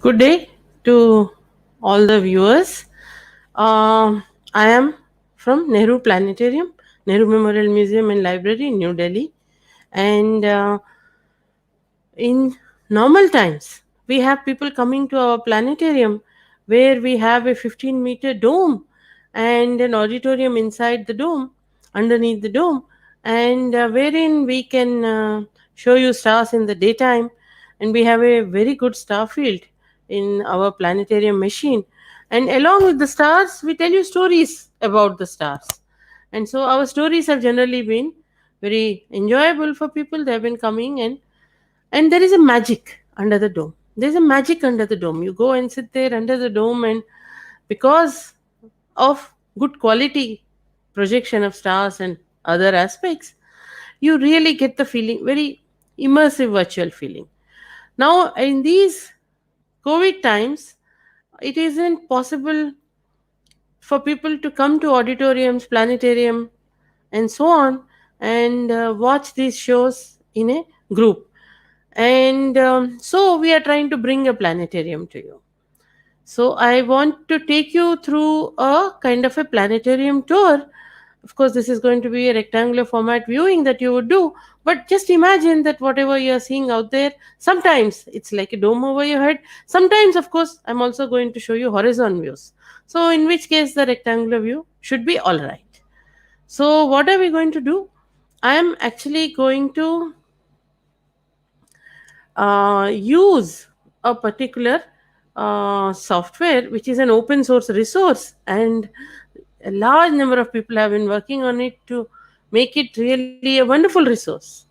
Good day to all the viewers. I am from Nehru Planetarium, Nehru Memorial Museum and Library in New Delhi. And in normal times, we have people coming to our planetarium where we have a 15-meter dome and an auditorium inside the dome, underneath the dome, and wherein we can show you stars in the daytime. And we have a very good star field in our planetarium machine. And along with the stars, we tell you stories about the stars. And so our stories have generally been very enjoyable for people. They have been coming, and there is a magic under the dome. There's a magic under the dome. You go and sit there under the dome, and because of good quality projection of stars and other aspects, you really get the feeling, very immersive virtual feeling. Now, in these COVID times, it isn't possible for people to come to auditoriums, planetarium, and so on, and watch these shows in a group. And so we are trying to bring a planetarium to you. So I want to take you through a kind of a planetarium tour. Of course, this is going to be a rectangular format viewing that you would do, but just imagine that whatever you are seeing out there, sometimes it's like a dome over your head. Sometimes, of course, I'm also going to show you horizon views. So, in which case, the rectangular view should be all right. So, what are we going to do? I am actually going to use a particular software which is an open source resource, and a large number of people have been working on it to make it really a wonderful resource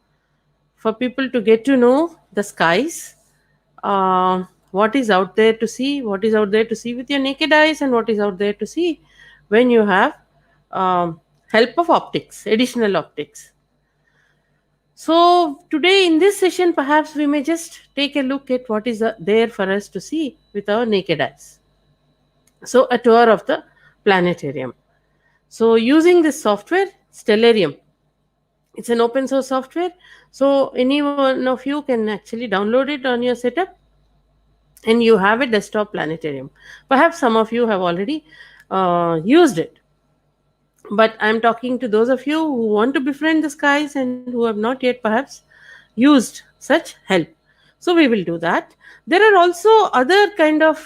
for people to get to know the skies, what is out there to see, what is out there to see with your naked eyes, and what is out there to see when you have help of optics, additional optics. So, today in this session, perhaps we may just take a look at what is there for us to see with our naked eyes. So, a tour of the planetarium. So, using this software, Stellarium, it's an open source software. So, any one of you can actually download it on your setup, and you have a desktop planetarium. Perhaps some of you have already used it, but I'm talking to those of you who want to befriend the skies and who have not yet perhaps used such help. So we will do that. There are also other kind of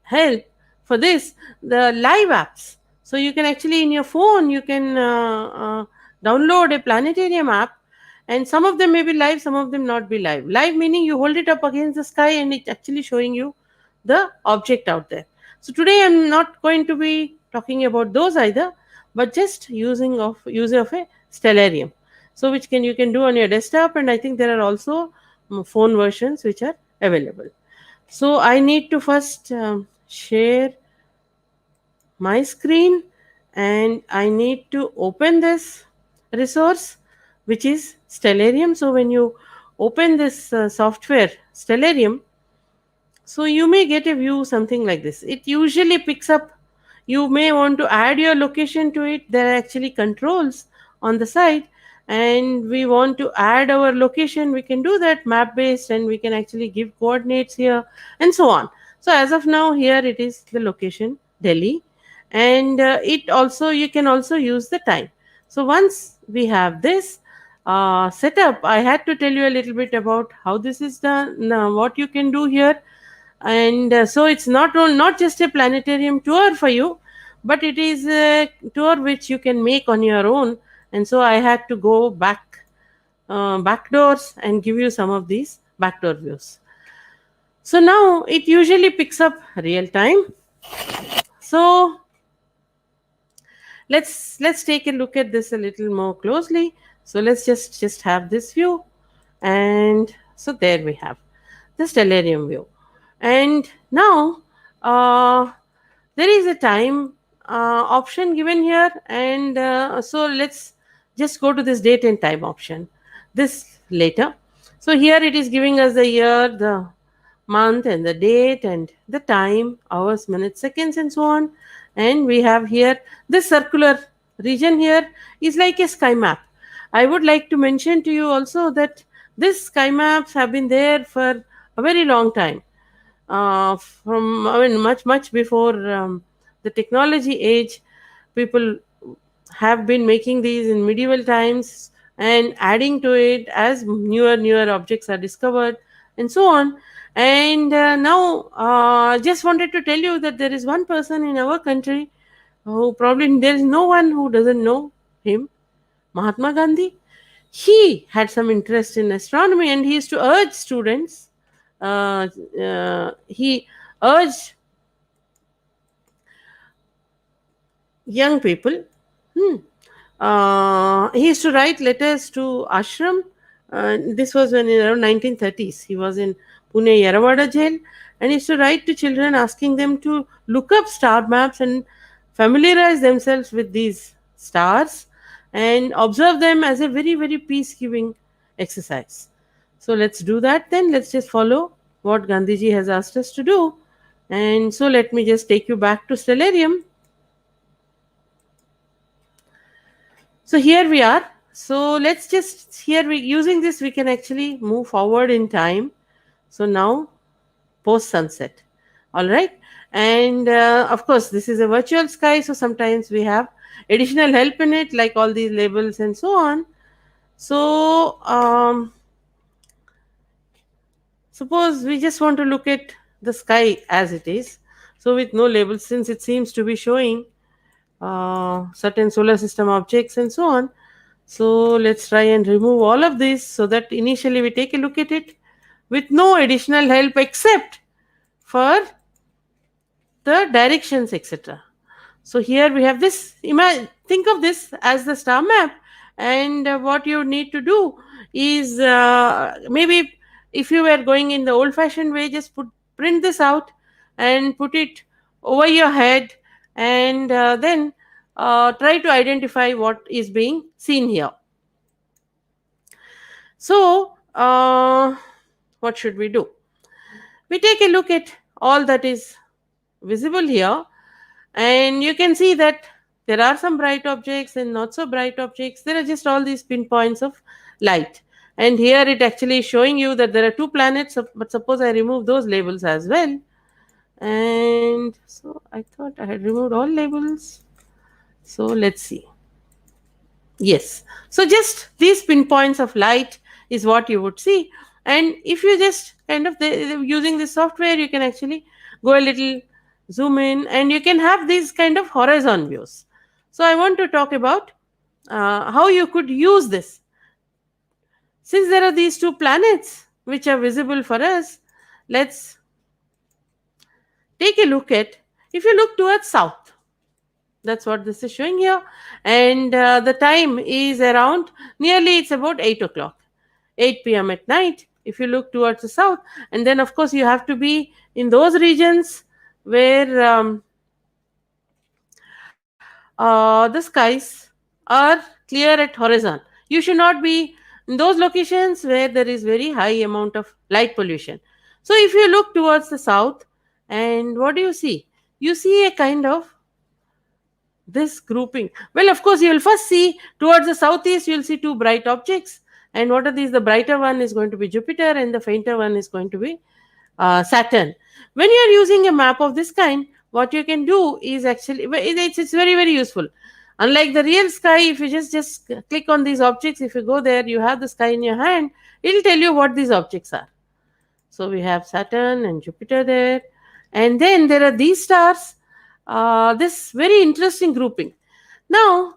help for this, the live apps. So you can actually in your phone you can download a planetarium app, and some of them may be live, some of them not be live. Live meaning you hold it up against the sky and it's actually showing you the object out there. So today I'm not going to be talking about those either, but just use of a Stellarium. So which can you can do on your desktop, and I think there are also phone versions which are available. So I need to first share my screen, and I need to open this resource which is Stellarium. So when you open this software Stellarium, so you may get a view something like this. It usually picks up, you may want to add your location to it. There are actually controls on the side, and we want to add our location. We can do that map based, and we can actually give coordinates here and so on. So as of now, here it is the location Delhi, and it also you can also use the time. So once we have this setup, I had to tell you a little bit about how this is done. Now, what you can do here, and so it's not just a planetarium tour for you, but it is a tour which you can make on your own. And so I had to go back doors and give you some of these backdoor views. So now it usually picks up real time. So let's take a look at this a little more closely. So let's just have this view, and so there we have the Stellarium view. And now there is a time option given here, and so let's just go to this date and time option, this later. So here it is giving us the year, the month, and the date, and the time, hours, minutes, seconds, and so on. And we have here this circular region here is like a sky map. I would like to mention to you also that these sky maps have been there for a very long time. from, I mean, much before the technology age. People have been making these in medieval times and adding to it as newer objects are discovered and so on. And now, just wanted to tell you that there is one person in our country who probably there is no one who doesn't know him, Mahatma Gandhi. He had some interest in astronomy and he used to urge students. He urged young people. Hmm. He used to write letters to ashram. This was when in around 1930s. He was in Pune Yerawada jail, and he used to write to children asking them to look up star maps and familiarize themselves with these stars and observe them as a very peace giving exercise. So let's do that then. Let's just follow what Gandhiji has asked us to do. And so let me just take you back to Stellarium. So here we are. So let's just here we using this we can actually move forward in time. So now post sunset. All right. And of course this is a virtual sky, so sometimes we have additional help in it like all these labels and so on. So suppose we just want to look at the sky as it is. So with no labels, since it seems to be showing certain solar system objects and so on. So let's try and remove all of this so that initially we take a look at it with no additional help except for the directions, etc. So here we have this. Think of this as the star map, and what you need to do is maybe if you were going in the old-fashioned way, just print this out and put it over your head, and then try to identify what is being seen here. So, what should we do? We take a look at all that is visible here, and you can see that there are some bright objects and not so bright objects. There are just all these pinpoints of light. And here it actually is showing you that there are two planets, but suppose I remove those labels as well. And so I thought I had removed all labels. So let's see. Yes. So just these pinpoints of light is what you would see. And if you just kind of using this software, you can actually go a little zoom in and you can have these kind of horizon views. So I want to talk about how you could use this. Since there are these two planets which are visible for us, let's take a look at, if you look towards south, that's what this is showing here. And the time is around, nearly it's about 8 o'clock, 8 p.m. at night, if you look towards the south. And then, of course, you have to be in those regions where the skies are clear at horizon. You should not be in those locations where there is very high amount of light pollution. So if you look towards the south, and what do you see? You see a kind of this grouping. Well, of course, you will first see towards the southeast, you will see two bright objects. And what are these? The brighter one is going to be Jupiter, and the fainter one is going to be Saturn. When you are using a map of this kind, what you can do is actually, it's very useful. Unlike the real sky, if you just click on these objects, if you go there, you have the sky in your hand, it will tell you what these objects are. So we have Saturn and Jupiter there. And then there are these stars, this very interesting grouping. Now,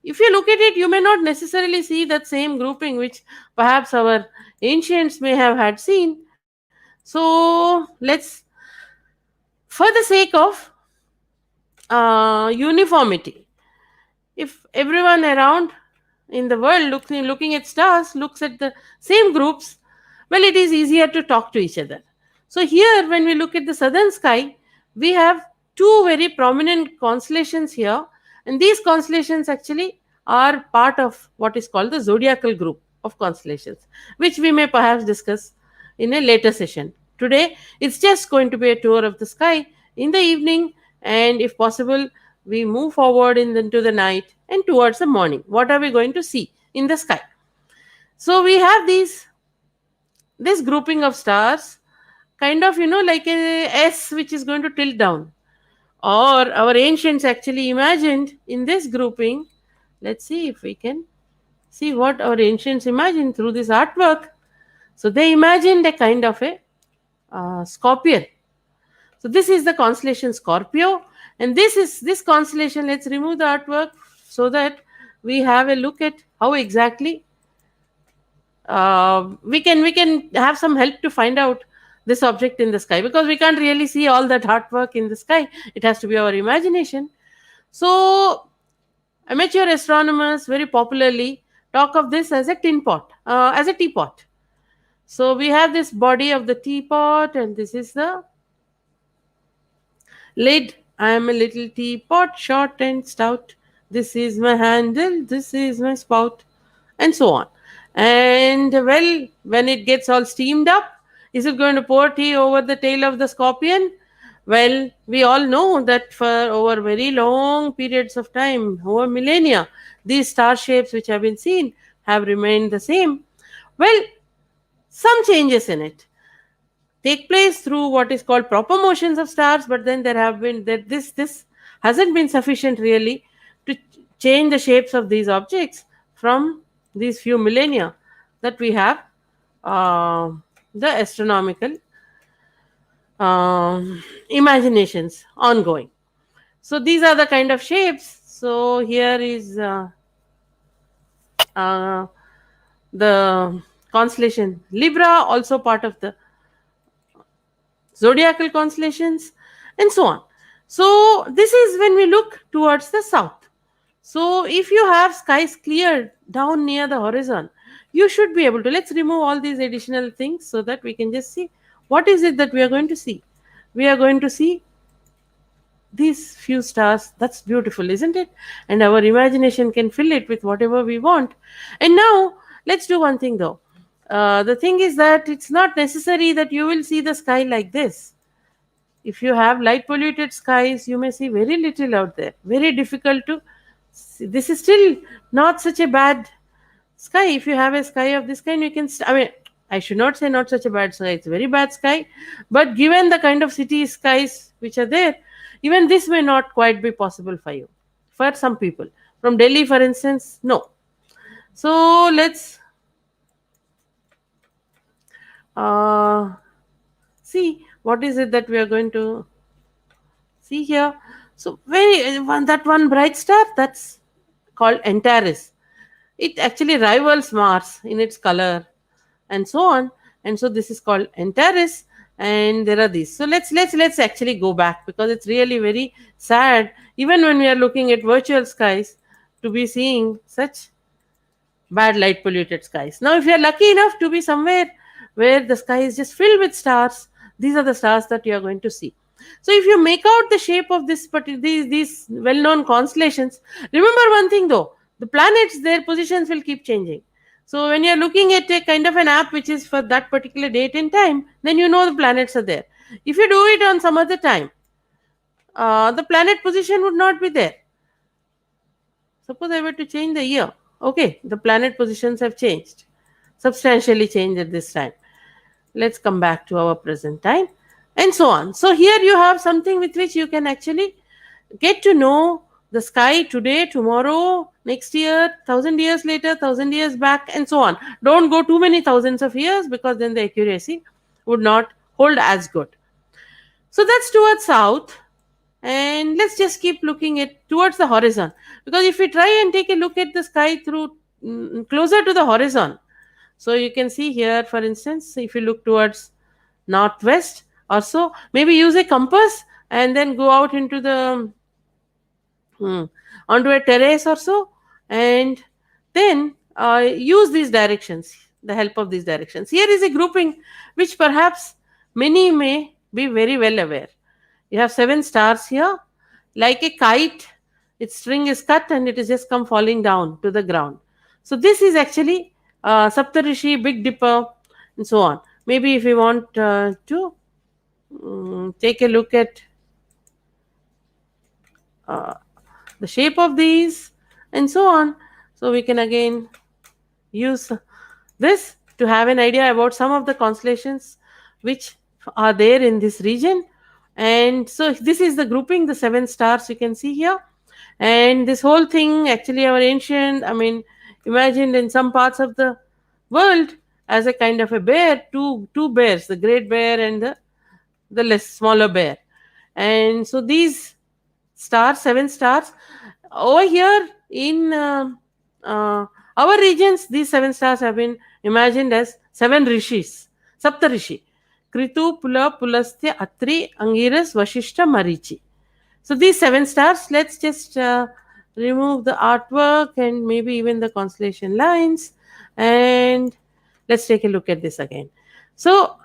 if you look at it, you may not necessarily see that same grouping which perhaps our ancients may have had seen. So let's, for the sake of uniformity, if everyone around in the world looking at stars looks at the same groups, well, it is easier to talk to each other. So here, when we look at the southern sky, we have two very prominent constellations here, and these constellations actually are part of what is called the zodiacal group of constellations, which we may perhaps discuss in a later session. Today, it's just going to be a tour of the sky in the evening, and if possible, we move forward into the night and towards the morning. What are we going to see in the sky? So we have this grouping of stars, kind of, like a S which is going to tilt down. Or our ancients actually imagined in this grouping. Let's see if we can see what our ancients imagined through this artwork. So they imagined a kind of a scorpion. So this is the constellation Scorpio, and this constellation. Let's remove the artwork so that we have a look at how exactly we can have some help to find out this object in the sky, because we can't really see all that artwork in the sky. It has to be our imagination. So amateur astronomers very popularly talk of this as a tin pot, as a teapot. So we have this body of the teapot, and this is the lid. I am a little teapot, short and stout. This is my handle, this is my spout, and so on. And well, when it gets all steamed up, is it going to pour tea over the tail of the scorpion? Well, we all know that for over very long periods of time, over millennia, these star shapes which have been seen have remained the same. Well, some changes in it take place through what is called proper motions of stars, but then there have been that this hasn't been sufficient really to change the shapes of these objects from these few millennia that we have uh, the astronomical imaginations ongoing. So these are the kind of shapes. So here is uh, the constellation Libra, also part of the zodiacal constellations, and so on. So, this is when we look towards the south. So, if you have skies clear down near the horizon, you should be able to. Let's remove all these additional things so that we can just see what is it that we are going to see. We are going to see these few stars. That's beautiful, isn't it? And our imagination can fill it with whatever we want. And now, let's do one thing though. The thing is that it's not necessary that you will see the sky like this. If you have light polluted skies, you may see very little out there. Very difficult to see. This is still not such a bad sky. If you have a sky of this kind, you can. I mean, I should not say not such a bad sky. It's a very bad sky. But given the kind of city skies which are there, even this may not quite be possible for you. For some people. From Delhi, for instance, no. So let's uh, see what is it that we are going to see here. So that one bright star, that's called Antares. It actually rivals Mars in its color and so on. And so this is called Antares, and there are these. So let's actually go back, because it's really very sad, even when we are looking at virtual skies, to be seeing such bad light polluted skies. Now, if you are lucky enough to be somewhere where the sky is just filled with stars, these are the stars that you are going to see. So, if you make out the shape of these well known constellations, remember one thing though, the planets, their positions will keep changing. So, when you are looking at a kind of an app which is for that particular date and time, then you know the planets are there. If you do it on some other time, the planet position would not be there. Suppose I were to change the year. Okay, the planet positions have changed, substantially changed at this time. Let's come back to our present time, and so on. So, here you have something with which you can actually get to know the sky today, tomorrow, next year, 1,000 years later, 1,000 years back, and so on. Don't go too many thousands of years, because then the accuracy would not hold as good. So, that's towards south. And let's just keep looking at towards the horizon, because if we try and take a look at the sky through closer to the horizon, so you can see here, for instance, if you look towards northwest or so, maybe use a compass and then go out into the hmm, onto a terrace or so, and then use these directions, the help of these directions. Here is a grouping which perhaps many may be very well aware. You have 7 stars here, like a kite. Its string is cut and it is just come falling down to the ground. So this is actually Saptarishi, Big Dipper, and so on. Maybe if we want to take a look at uh, the shape of these and so on, so we can again use this to have an idea about some of the constellations which are there in this region. And so this is the grouping, the seven stars you can see here. And this whole thing, actually, our ancient, I mean, imagined in some parts of the world as a kind of a bear, two bears, the great bear and the less smaller bear. And so these stars, seven stars, over here in uh, our regions, these seven stars have been imagined as seven rishis, Sapta Rishi: Kritu, Pula, Pulastya, Atri, Angiras, Vashishta, Marichi. So these seven stars, let's just remove the artwork and maybe even the constellation lines, and let's take a look at this again. So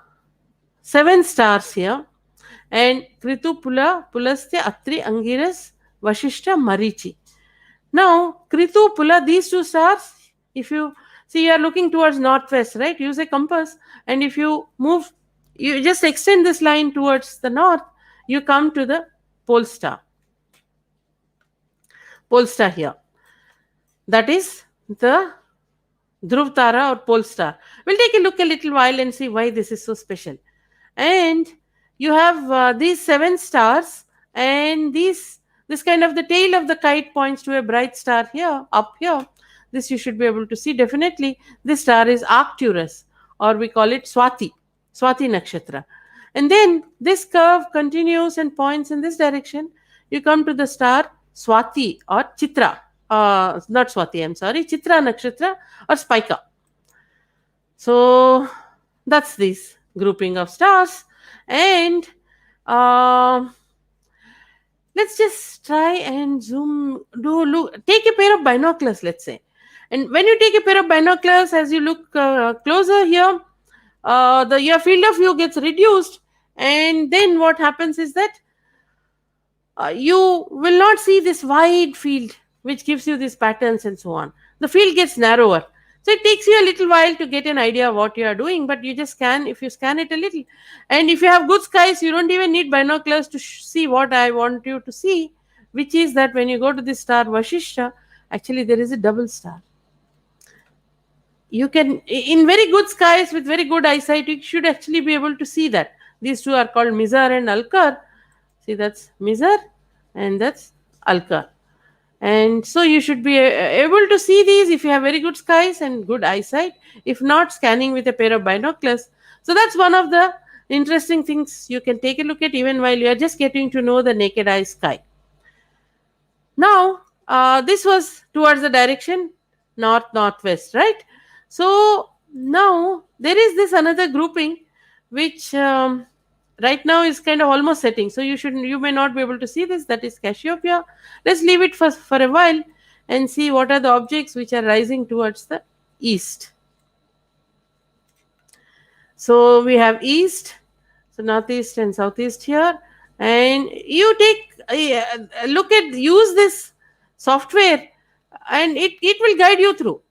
seven stars here, and Kritu, Pula, Pulastya, Atri, Angiras, Vashishta, Marichi. Now, Kritu, Pula, these two stars, if you see, you are looking towards northwest, right? Use a compass, and if you move, you just extend this line towards the north, you come to the pole star. Pole star here. That is the Dhruv Tara or pole star. We'll take a look a little while and see why this is so special. And you have these seven stars, and this kind of the tail of the kite points to a bright star here, up here. This you should be able to see definitely. This star is Arcturus, or we call it Swati Nakshatra. And then this curve continues and points in this direction. You come to the star Swati or Chitra. Not Swati, I'm sorry, Chitra Nakshatra or Spika. So that's this grouping of stars. And uh, let's just try and zoom, do look, take a pair of binoculars, let's say. And when you take a pair of binoculars, as you look closer here, your field of view gets reduced, and then what happens is that you will not see this wide field which gives you these patterns and so on. The field gets narrower. So it takes you a little while to get an idea of what you are doing, but you just scan, if you scan it a little. And if you have good skies, you don't even need binoculars to see what I want you to see, which is that when you go to the star Vashishta, actually there is a double star. You can, in very good skies with very good eyesight, you should actually be able to see that. These two are called Mizar and Alkar. See, that's Mizar and that's Alkar. And so you should be able to see these if you have very good skies and good eyesight. If not, scanning with a pair of binoculars. So that's one of the interesting things you can take a look at even while you are just getting to know the naked eye sky. Now, this was towards the direction north-northwest, right? So now there is this another grouping which right now is kind of almost setting. So you may not be able to see this. That is Cassiopeia. Let's leave it for a while and see what are the objects which are rising towards the east. So we have east, so northeast and southeast here, and you take use this software, and it will guide you through.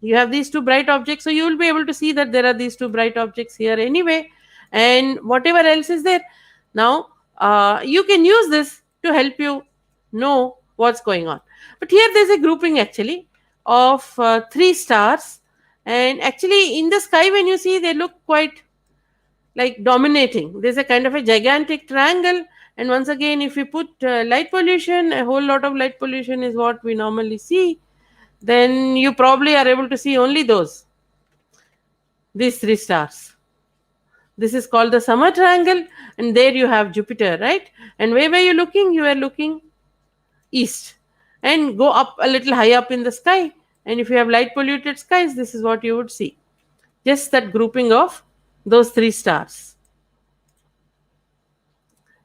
You have these two bright objects, so you will be able to see that there are these two bright objects here anyway, and whatever else is there. Now you can use this to help you know what's going on. But here there's a grouping actually of three stars, and actually in the sky when you see, they look quite like dominating. There's a kind of a gigantic triangle, and once again, if we put light pollution, a whole lot of light pollution is what we normally see, then you probably are able to see only these three stars. This is called the summer triangle, and there you have Jupiter, right? And where were you looking? You were looking east, and go up a little high up in the sky, and if you have light polluted skies, this is what you would see. Just that grouping of those three stars.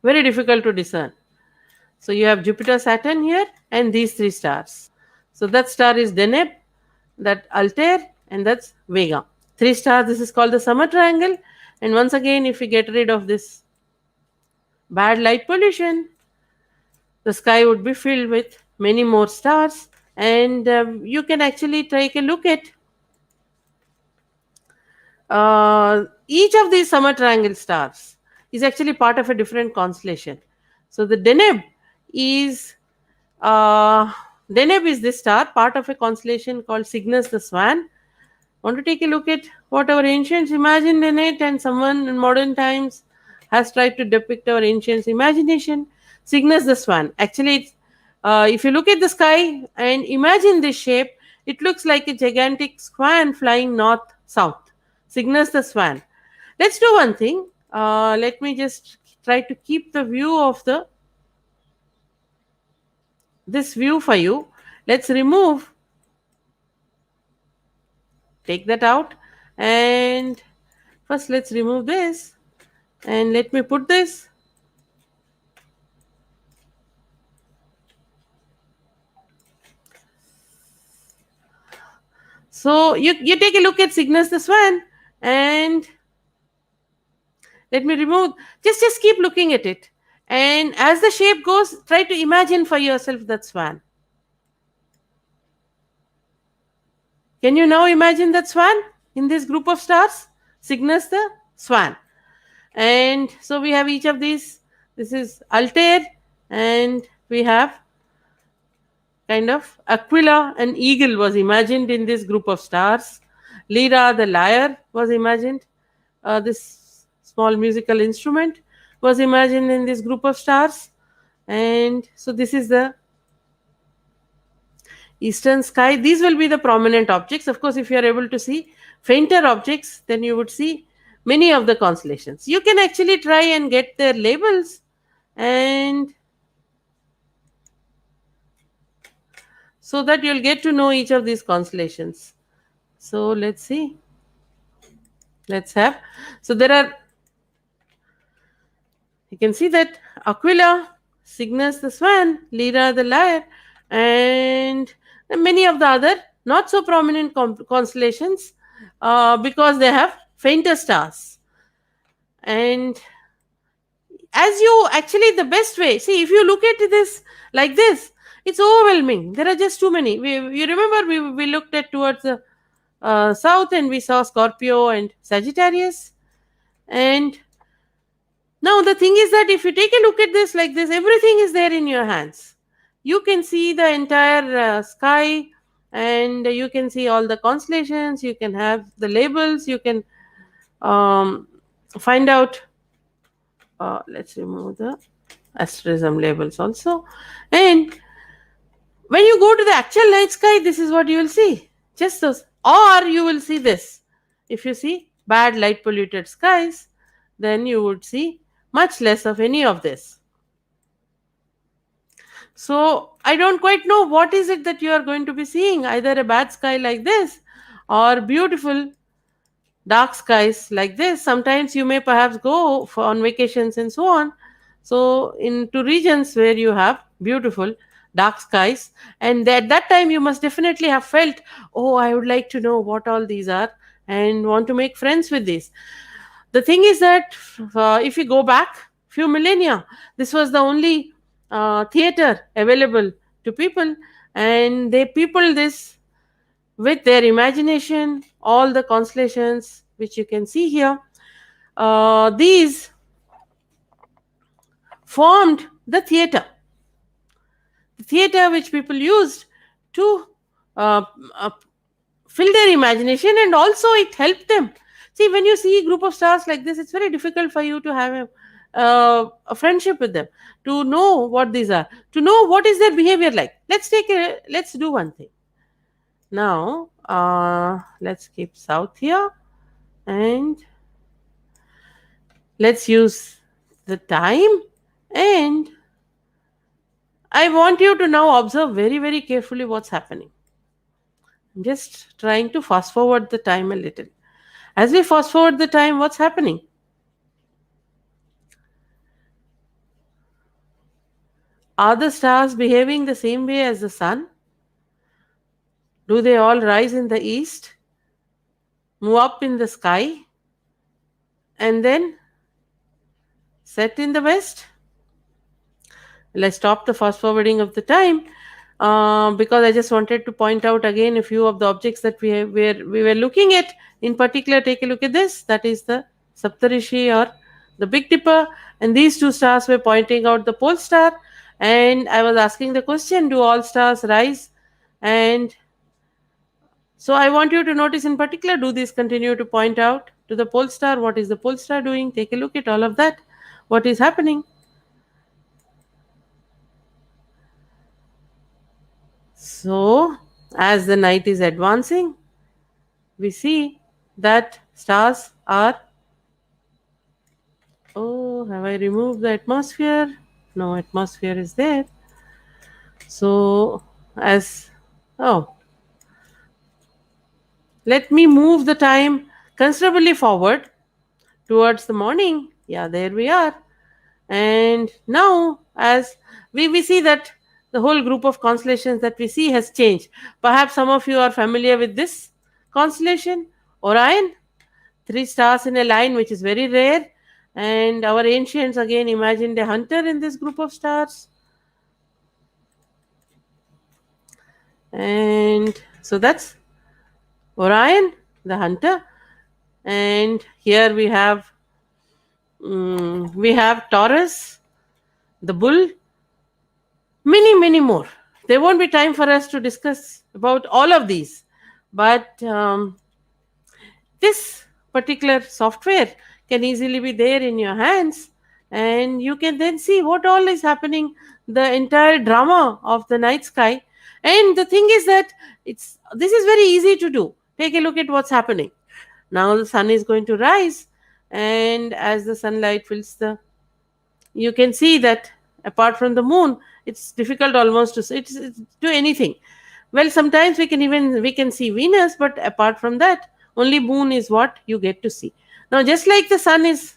Very difficult to discern. So you have Jupiter, Saturn here, and these three stars. So that star is Deneb, that Altair, and that's Vega. Three stars, this is called the summer triangle. And once again, if we get rid of this bad light pollution, the sky would be filled with many more stars. And you can actually take a look at each of these summer triangle stars is actually part of a different constellation. So the Deneb is this star, part of a constellation called Cygnus the Swan. Want to take a look at what our ancients imagined in it, and someone in modern times has tried to depict our ancients' imagination. Cygnus the swan. Actually, if you look at the sky and imagine this shape, it looks like a gigantic swan flying north south. Cygnus the swan. Let's do one thing. Let me just try to keep the view of the this view for you. Let's remove, take that out, and first let's remove this, and let me put this. So you take a look at Cygnus the swan, and let me remove, just keep looking at it, and as the shape goes, try to imagine for yourself that swan. Can you now imagine that swan in this group of stars? Cygnus the swan. And so we have each of these. This is Altair, and we have kind of Aquila, an eagle was imagined in this group of stars. Lyra, the lyre, was imagined. This small musical instrument was imagined in this group of stars. And so this is the eastern sky. These will be the prominent objects. Of course, if you are able to see fainter objects, then you would see many of the constellations. You can actually try and get their labels, and so that you'll get to know each of these constellations. So let's see. Let's have. So there are, you can see that Aquila, Cygnus the swan, Lyra the lyre, and many of the other not so prominent constellations, because they have fainter stars. And as you actually, the best way, see, if you look at this like this, it's overwhelming. There are just too many. You remember we looked at towards the south, and we saw Scorpio and Sagittarius. And now the thing is that if you take a look at this like this, everything is there in your hands. You can see the entire sky, and you can see all the constellations. You can have the labels. You can um, find out. Let's remove the asterism labels also. And when you go to the actual night sky, this is what you will see. Just those. Or you will see this. If you see bad light polluted skies, then you would see much less of any of this. So I don't quite know what is it that you are going to be seeing, either a bad sky like this or beautiful dark skies like this. Sometimes you may perhaps go for on vacations and so on. So into regions where you have beautiful dark skies, and at that time you must definitely have felt, oh, I would like to know what all these are and want to make friends with these. The thing is that if you go back few millennia, this was the only theater available to people, and they people this with their imagination, all the constellations which you can see here. These formed the theater which people used to uh, uh, fill their imagination, and also it helped them. See, when you see a group of stars like this, it's very difficult for you to have a friendship with them, to know what these are, to know what is their behavior like. Let's do one thing. Now, let's keep south here, and let's use the time, and I want you to now observe very, very carefully what's happening. I'm just trying to fast forward the time a little. As we fast forward the time, what's happening? Are the stars behaving the same way as the sun? Do they all rise in the east, move up in the sky, and then set in the west? Let's stop the fast forwarding of the time, because I just wanted to point out again a few of the objects that we were looking at. In particular, take a look at this. That is the Saptarishi, or the Big Dipper, and these two stars were pointing out the pole star. And I was asking the question: do all stars rise and So I want you to notice in particular, do these continue to point out to the pole star? What is the pole star doing? Take a look at all of that. What is happening? So, as the night is advancing, we see that stars are. Oh, have I removed the atmosphere? No, atmosphere is there. So, as. Oh, let me move the time considerably forward towards the morning. Yeah, there we are. And now, as we see that the whole group of constellations that we see has changed. Perhaps some of you are familiar with this constellation, Orion, three stars in a line, which is very rare. And our ancients again imagined a hunter in this group of stars. And so that's Orion, the hunter. And here we have Taurus, the bull, many more. There won't be time for us to discuss about all of these, but this particular software can easily be there in your hands, and you can then see what all is happening, the entire drama of the night sky. And the thing is that this is very easy to do. Take a look at what's happening. Now the sun is going to rise, and as the sunlight fills the, you can see that apart from the moon, it's difficult almost to see it's do anything. Well, sometimes we can see Venus, but apart from that, only moon is what you get to see. Now, just like the sun is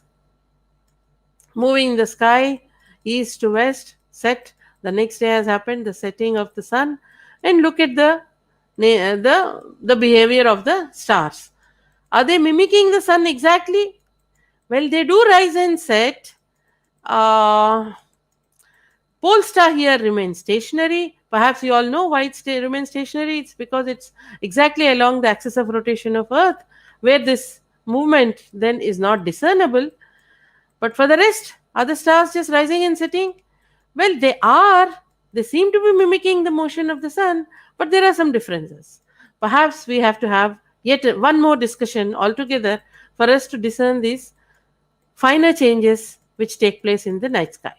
moving in the sky east to west, set, the next day has happened, the setting of the sun, and look at the behavior of the stars. Are they mimicking the sun exactly? Well, they do rise and set. uh, Pole star here remains stationary. Perhaps you all know why remains stationary. It's because it's exactly along the axis of rotation of Earth, where this movement then is not discernible. But for the rest, are the stars just rising and setting? Well, they are. They seem to be mimicking the motion of the sun, but there are some differences. Perhaps we have to have yet one more discussion altogether for us to discern these finer changes which take place in the night sky.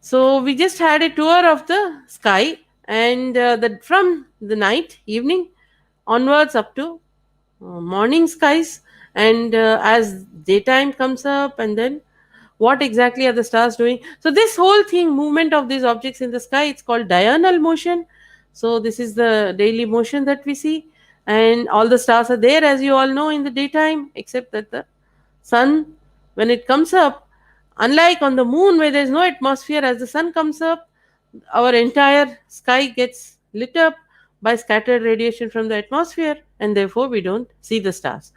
So we just had a tour of the sky, and from the night, evening onwards up to morning skies, and as daytime comes up, and then what exactly are the stars doing? So this whole thing, movement of these objects in the sky, it's called diurnal motion. So this is the daily motion that we see, and all the stars are there, as you all know, in the daytime, except that the sun, when it comes up, unlike on the moon where there is no atmosphere, as the sun comes up, our entire sky gets lit up by scattered radiation from the atmosphere, and therefore we don't see the stars.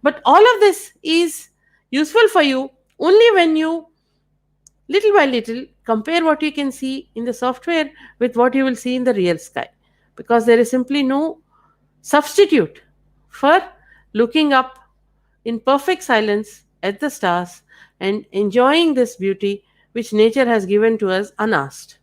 But all of this is useful for you only when you, little by little, compare what you can see in the software with what you will see in the real sky, because there is simply no substitute for looking up in perfect silence at the stars and enjoying this beauty which nature has given to us unasked.